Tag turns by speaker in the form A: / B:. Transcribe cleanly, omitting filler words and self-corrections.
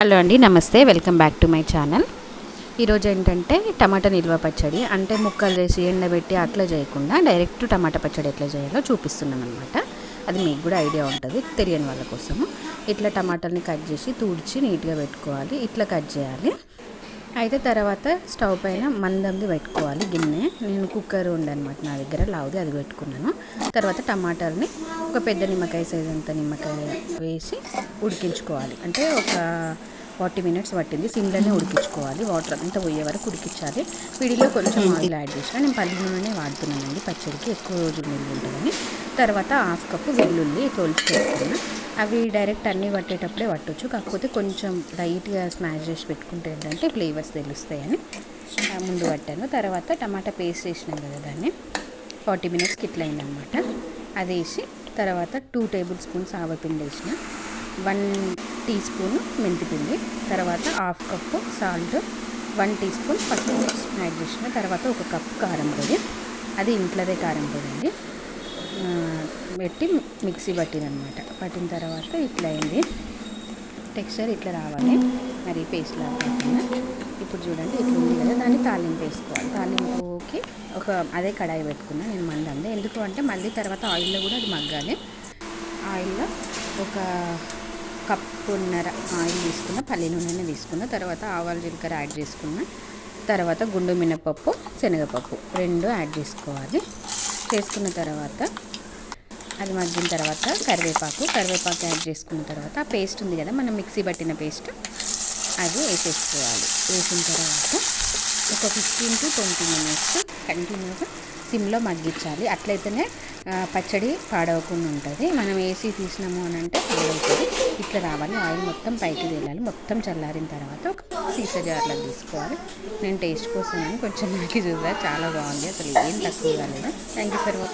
A: Hello అండి, నమస్తే. Welcome back to my channel. ఈరోజు ఏంటంటే టమాటా నిల్వ పచ్చడి, అంటే ముక్కలు చేసి ఎండబెట్టి అట్లా చేయకుండా డైరెక్ట్ టమాటా పచ్చడి ఎట్లా చేయాలో చూపిస్తున్నాను అనమాట. అది మీకు కూడా ఐడియా ఉంటుంది, తెలియని వాళ్ళ కోసము. ఇట్లా టమాటాలని కట్ చేసి తుడిచి నీట్గా పెట్టుకోవాలి. ఇట్లా కట్ చేయాలి. అయితే తర్వాత స్టవ్ పైన మందంది పెట్టుకోవాలి గిన్నె. నేను కుక్కర్ ఉండనమాట నా దగ్గర, లావుది, అది పెట్టుకున్నాను. తర్వాత టమాటాలని ఒక పెద్ద నిమ్మకాయ సైజ్ అంత నిమ్మకాయ వేసి ఉడికించుకోవాలి. అంటే ఒక 40 మినిట్స్ పట్టింది. సిమ్లోనే ఉడికించుకోవాలి. వాటర్ అంతా పోయే వరకు ఉడికించాలి. పిడిలో కొంచెం ఆయిల్ యాడ్ చేసిన, నేను పల్లి నూనెనే వాడుతున్నానండి పచ్చడికి, ఎక్కువ రోజులు నిల్వ ఉంటుందని. తర్వాత హాఫ్ కప్పు వెల్లుల్లి తోల్చి పెట్టుకున్నా. అవి డైరెక్ట్ అన్నీ పట్టేటప్పుడే పట్టవచ్చు, కాకపోతే కొంచెం లైట్గా స్మాష్ చేసి పెట్టుకుంటే ఏంటంటే ఫ్లేవర్స్ తెలుస్తాయని ముందు పట్టాను. తర్వాత టమాటా పేస్ట్ వేసినాం కదా, దాన్ని 40 మినిట్స్కి ఇట్లా అయిందనమాట. అది వేసి తర్వాత 2 టేబుల్ స్పూన్స్ ఆవపిండి వేసిన, 1 టీ స్పూన్ మెంతిపిండి, తర్వాత half cup salt, 1 teaspoon పసుపు యాడ్ చేసిన. తర్వాత 1 కప్పు కారం పొడి, అది ఇంట్లోదే కారం పొడి అండి, పెట్టి మిక్సీ పట్టినమాట. పట్టిన తర్వాత ఇట్లా అయింది. టెక్స్చర్ ఇట్లా రావాలి, మరి పేస్ట్ లాగా కాకుండా. ఇప్పుడు చూడండి ఇట్లా ఉంది కదా, దాన్ని తాలింపు వేసుకోవాలి. తాలింపుకి అదే కడాయి పెట్టుకున్నా నేను మందందే, ఎందుకు అంటే మళ్ళీ తర్వాత ఆయిల్లో కూడా అది మగ్గాలి. ఆయిల్లో 1 కప్పున్నర ఆయిల్ తీసుకున్న, పల్లి నూనె తీసుకున్న. తర్వాత ఆవాలు జీలకర్ర యాడ్ చేసుకున్న. తర్వాత గుండు మినపప్పు, శనగపప్పు 2 యాడ్ చేసుకోవాలి. చేసుకున్న తర్వాత అది మగ్గిన తర్వాత కరివేపాకు యాడ్ చేసుకున్న తర్వాత ఆ పేస్ట్ ఉంది కదా, మనం మిక్సీ పట్టిన పేస్ట్, అది వేసేసుకోవాలి. వేసిన తర్వాత ఒక 15 to 20 మినిట్స్ కంటిన్యూగా సిమ్లో మగ్గించాలి. అట్లయితేనే పచ్చడి పాడవకుండా ఉంటుంది. మనం వేసి తీసినాము అని అంటే పాడవుతుంది. ఇట్లా రావాలి, ఆయిల్ మొత్తం పైకి తేలాలి. మొత్తం చల్లారిన తర్వాత ఒక సీసా జార్లో తీసుకోవాలి. నేను టేస్ట్ కోసం కొంచెం నాకు చూద్దా, చాలా బాగుంది, అసలు ఏం తక్కువ కాలేదు. Thank you for watching.